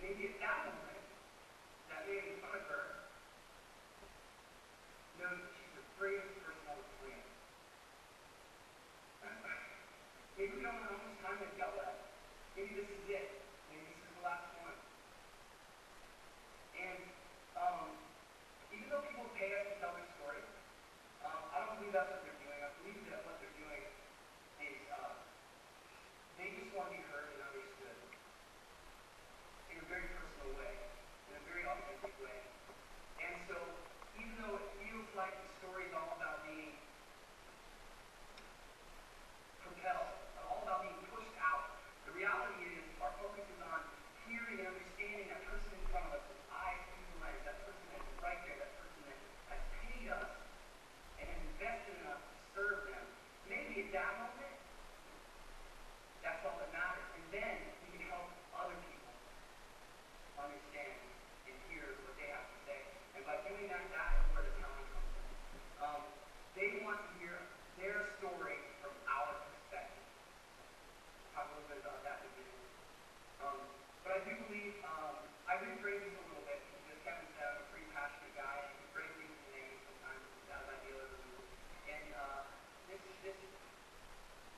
maybe at that moment, that man in front of her knows that she's the bravest person on the planet. Maybe we don't know how much time they've got left. Maybe this is it. Maybe this is the last one. And even though people pay us to tell their story, I don't believe that's what they're doing. I believe that what they're doing is they just want to be heard and understood in a very personal way, in a very authentic way. And so, even though it feels like the story is all about being propelled, all about being pushed out, the reality is our focus is on hearing and understanding that person in front of us with eyes through the lens, that person that is right there, that person that has paid us and has invested in us to serve them. Maybe at that moment, that's all that matters. And then we can help other people understand and hear what they have to say. And by doing that, that is where the talent comes in. They want to hear their story from our perspective. Talk a little bit about that in a minute. But I do believe, I rephrase this a little bit because Kevin said I'm a pretty passionate guy and he breaks things in names sometimes out of ideal or blue. And this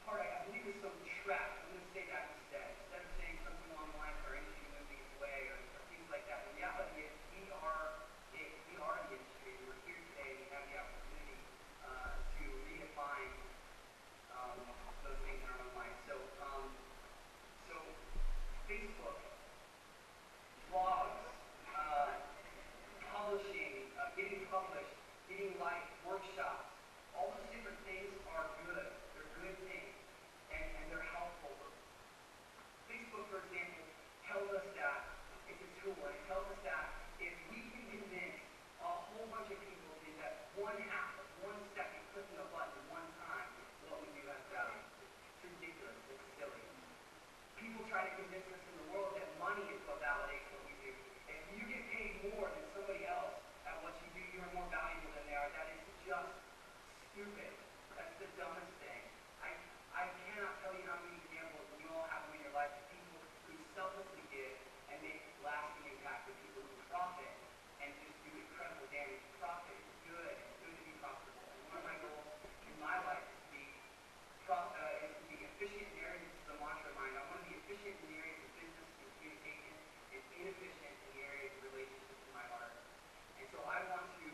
part I believe is so trapped. I'm going to say that instead. Instead of saying something along the lines of our industry moving away or things like that. The reality is we are the industry. We're here today. We have the opportunity to redefine those things in our own life. So Facebook, blogs, publishing, getting published, getting liked, workshops, all those different things are good. They're good things, and they're helpful. Facebook, for example, tells us that it's a tool, and it tells us that if we can convince a whole bunch of people in that one half of 1 second clicking a button one time, what we do has value. It's ridiculous. It's silly. People try to convince us in the world that money is what validates what we do. If you get paid more than somebody else at what you do, you're more valuable than they are. That is just stupid. That's the dumbest thing. I cannot tell you how many examples you all have in your life of people who selflessly give and make lasting impact, with people who profit and just do incredible damage. Profit is good. It's good to be profitable. And one of my goals in my life is to be efficient in areas. This is a mantra of mine. I want to be efficient in the areas of business and communication, and inefficient in the areas of relationships in my heart. And so I want to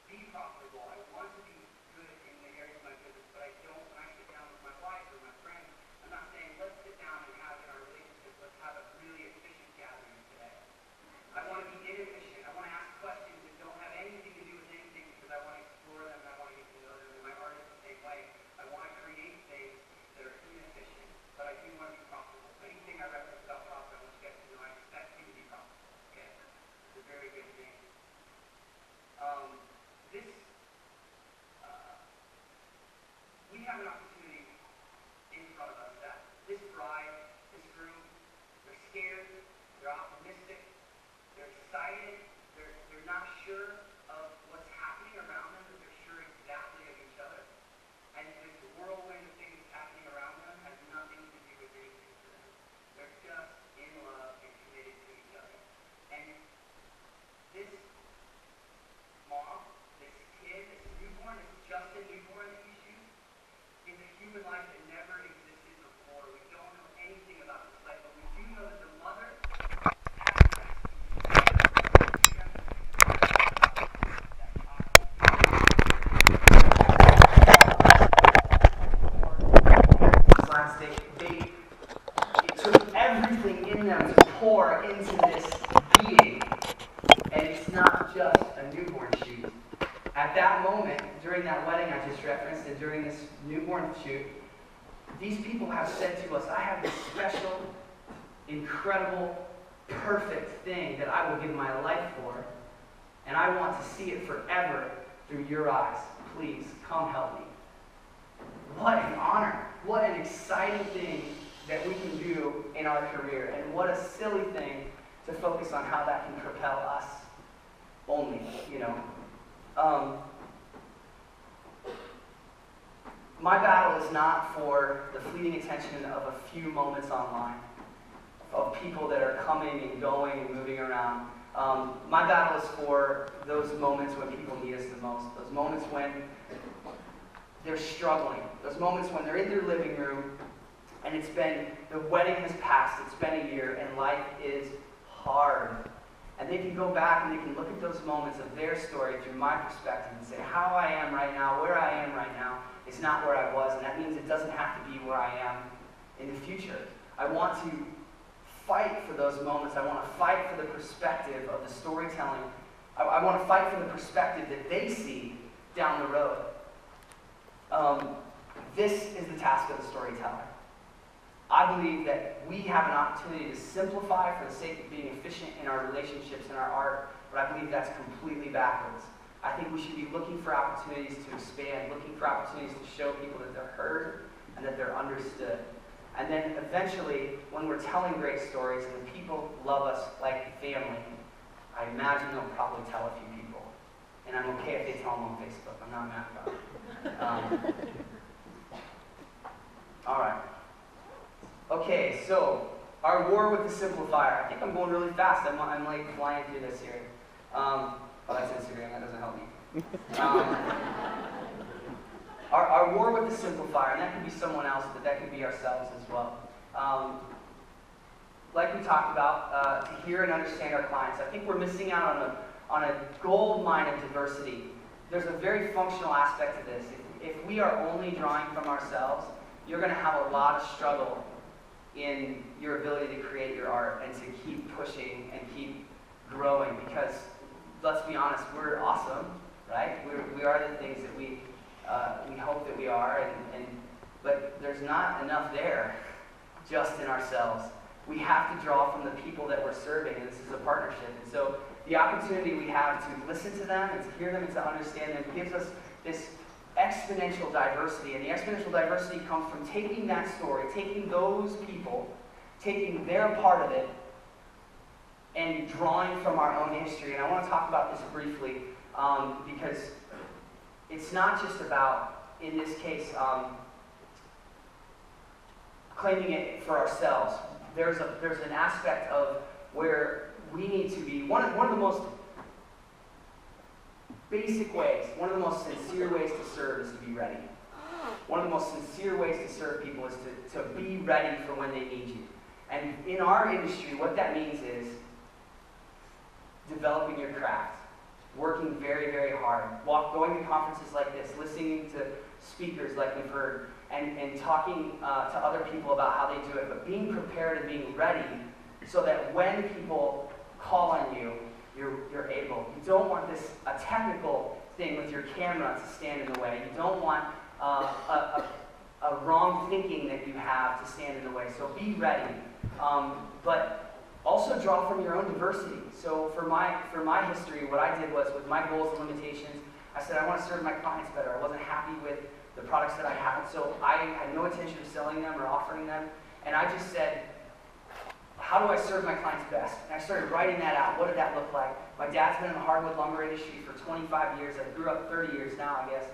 be profitable. I want to be good in the areas of my business, but I don't. When I sit down with my wife or my friends, I'm not saying let's sit down and have in our relationship. Let's have a really efficient gathering today. I want to be inefficient. I want to ask questions that don't have anything to do with anything because I want to explore them and I want to get to know them. And my heart is the same way. I want to create things that are inefficient, but I do want to be profitable. Anything I reference about profit, I want you guys to know I expect you to be profitable. Okay? It's a very good thing. We have an opportunity in front of us that this bride, this groom, they're scared, they're optimistic, they're excited, they're not sure of what's happening around them, but they're sure exactly of each other. And this whirlwind of things happening around them has nothing to do with anything for them. They're just in love and committed to each other. And this mom, this kid, this newborn, this just a newborn that you choose, is a human life that never existed before. We don't know anything about this life, but we do know that the mother last day, it took everything in them to pour into this being. And it's not just a newborn shoot. At that moment, during that wedding I just referenced, and during this newborn shoot, these people have said to us, I have this special, incredible, perfect thing that I will give my life for, and I want to see it forever through your eyes. Please, come help me. What an honor. What an exciting thing that we can do in our career, and what a silly thing to focus on how that can propel us only, you know. My battle is not for the fleeting attention of a few moments online, of people that are coming and going and moving around. My battle is for those moments when people need us the most. Those moments when they're struggling. Those moments when they're in their living room and the wedding has passed, it's been a year, and life is hard. And they can go back and they can look at those moments of their story through my perspective and say, how I am right now, where I am right now, is not where I was, and that means it doesn't have to be where I am in the future. I want to fight for those moments. I want to fight for the perspective of the storytelling. I want to fight for the perspective that they see down the road. This is the task of the storyteller. I believe that we have an opportunity to simplify for the sake of being efficient in our relationships and our art, but I believe that's completely backwards. I think we should be looking for opportunities to expand, looking for opportunities to show people that they're heard and that they're understood. And then eventually, when we're telling great stories and the people love us like family, I imagine they'll probably tell a few people. And I'm okay if they tell them on Facebook. I'm not mad about it. All right. Okay, so our war with the simplifier. I think I'm going really fast. I'm like flying through this here. Oh, that's Instagram. That doesn't help me. Our war with the simplifier, and that could be someone else, but that could be ourselves as well. Like we talked about, to hear and understand our clients. I think we're missing out on a gold mine of diversity. There's a very functional aspect to this. If we are only drawing from ourselves, you're going to have a lot of struggle in your ability to create your art and to keep pushing and keep growing, because let's be honest, we're awesome, right? We are the things that we hope that we are, but there's not enough there just in ourselves. We have to draw from the people that we're serving, and this is a partnership. And so the opportunity we have to listen to them and to hear them and to understand them gives us this exponential diversity. And the exponential diversity comes from taking that story, taking those people, taking their part of it, and drawing from our own history. And I want to talk about this briefly because it's not just about, in this case, claiming it for ourselves. There's an aspect of where we need to be, one of the most basic ways, one of the most sincere ways to serve is to be ready. One of the most sincere ways to serve people is to be ready for when they need you. And in our industry, what that means is developing your craft, working very, very hard, going to conferences like this, listening to speakers like we've heard, and talking to other people about how they do it, but being prepared and being ready so that when people call on you, you're able. You don't want a technical thing with your camera to stand in the way. You don't want a wrong thinking that you have to stand in the way. So be ready. But also draw from your own diversity. So for my history, what I did was, with my goals and limitations, I said I want to serve my clients better. I wasn't happy with the products that I had, so I had no intention of selling them or offering them. And I just said, how do I serve my clients best? And I started writing that out. What did that look like? My dad's been in the hardwood lumber industry for 25 years. I grew up 30 years now, I guess.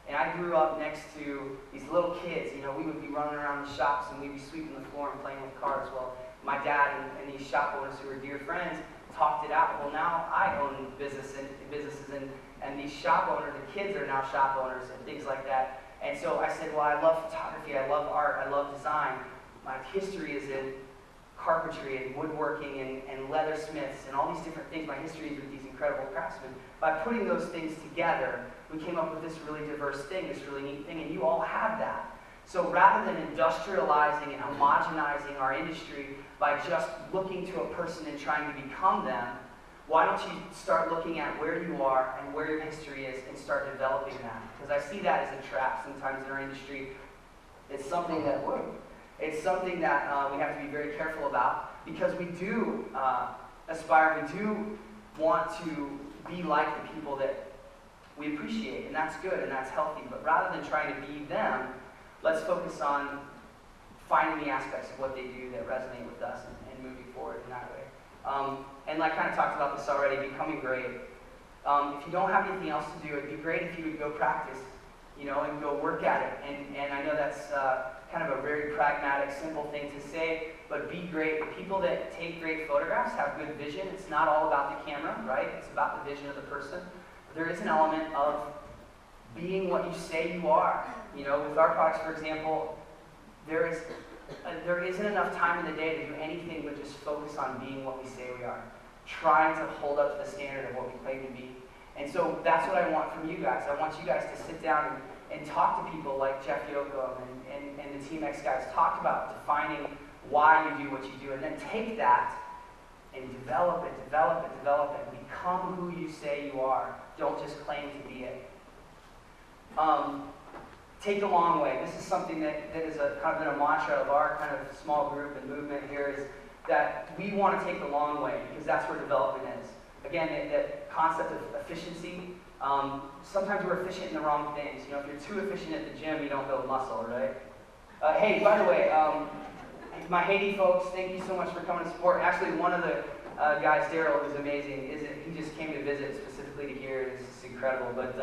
And I grew up next to these little kids. You know, we would be running around the shops and we'd be sweeping the floor and playing with cars. Well, my dad and these shop owners who were dear friends talked it out. Well, now I own businesses and these shop owners, the kids are now shop owners and things like that. And so I said, well, I love photography, I love art, I love design. My history is in carpentry and woodworking and leathersmiths and all these different things. My history is with these incredible craftsmen. By putting those things together, we came up with this really diverse thing, this really neat thing, and you all have that. So rather than industrializing and homogenizing our industry by just looking to a person and trying to become them, why don't you start looking at where you are and where your history is and start developing that? Because I see that as a trap sometimes in our industry. It's something that we have to be very careful about, because we do aspire, we do want to be like the people that we appreciate, and that's good and that's healthy. But rather than trying to be them, let's focus on finding the aspects of what they do that resonate with us and moving forward in that way. And I kind of talked about this already, becoming great. If you don't have anything else to do, it'd be great if you would go practice, and go work at it. And I know that's kind of a very pragmatic, simple thing to say, but be great. The people that take great photographs have good vision. It's not all about the camera, right? It's about the vision of the person. But there is an element of being what you say you are. You know, with our products, for example, there isn't enough time in the day to do anything but just focus on being what we say we are, trying to hold up to the standard of what we claim to be. And so that's what I want from you guys. I want you guys to sit down and talk to people like Jeff Yoakum and the Team X guys talked about, defining why you do what you do, and then take that and develop it, and become who you say you are. Don't just claim to be it. Take the long way. This is something that is kind of been a mantra of our kind of small group and movement here, is that we want to take the long way because that's where development is. Again, that concept of efficiency. Sometimes we're efficient in the wrong things. You know, if you're too efficient at the gym, you don't build muscle, right? Hey, by the way, my Haiti folks, thank you so much for coming to support. Actually, one of the guys, Daryl, who's amazing, he just came to visit specifically to hear. It's incredible. But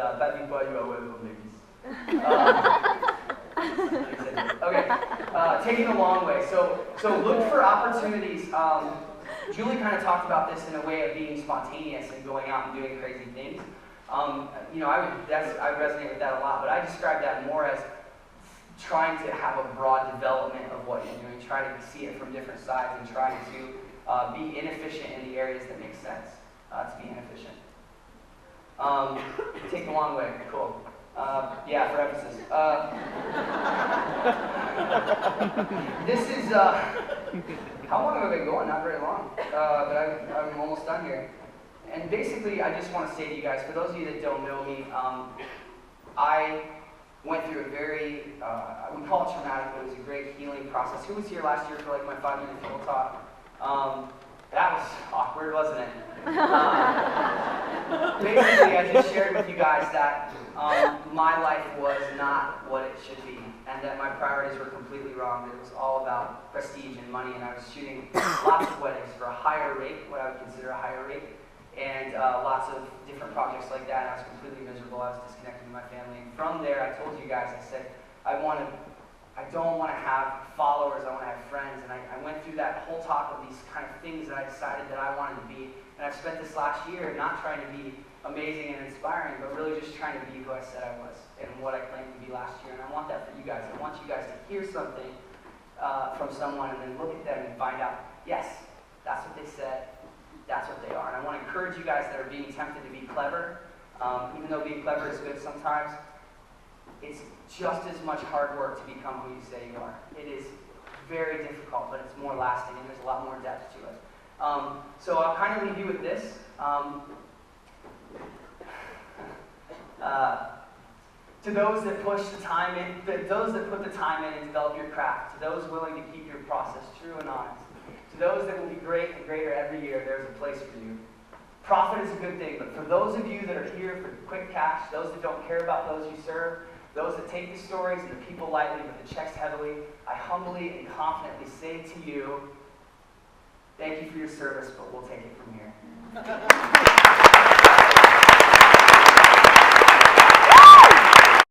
okay, taking the long way. So look for opportunities. Julie kind of talked about this in a way of being spontaneous and going out and doing crazy things. You know, I resonate with that a lot, but I describe that more as trying to have a broad development of what you're doing, trying to see it from different sides, and trying to be inefficient in the areas that make sense to be inefficient. Take the long way. Cool. Yeah, for emphasis. This is, how long have I been going? Not very long, but I'm almost done here. And basically, I just want to say to you guys, for those of you that don't know me, I went through a very, we call it traumatic, but it was a great healing process. Who was here last year for like my 5-minute fuel talk? That was awkward, wasn't it? Basically, I just shared with you guys that my life was not what it should be, and that my priorities were completely wrong. That it was all about prestige and money, and I was shooting lots of weddings for a higher rate, what I would consider a higher rate, and lots of different projects like that. And I was completely miserable. I was disconnected from my family. And from there, I told you guys, I said, I don't want to have followers, I want to have friends. And I went through that whole talk of these kind of things that I decided that I wanted to be. And I've spent this last year not trying to be amazing and inspiring, but really just trying to be who I said I was and what I claimed to be last year. And I want that for you guys. I want you guys to hear something from someone and then look at them and find out, yes, that's what they said, that's what they are. And I want to encourage you guys that are being tempted to be clever, even though being clever is good sometimes, it's just as much hard work to become who you say you are. It is very difficult, but it's more lasting, and there's a lot more depth to it. So I'll kind of leave you with this. To those that push the time in, those that put the time in and develop your craft, to those willing to keep your process true and honest, to those that will be great and greater every year, there's a place for you. Profit is a good thing, but for those of you that are here for quick cash, those that don't care about those you serve, those that take the stories and the people lightly but the checks heavily, I humbly and confidently say to you, thank you for your service, but we'll take it from here.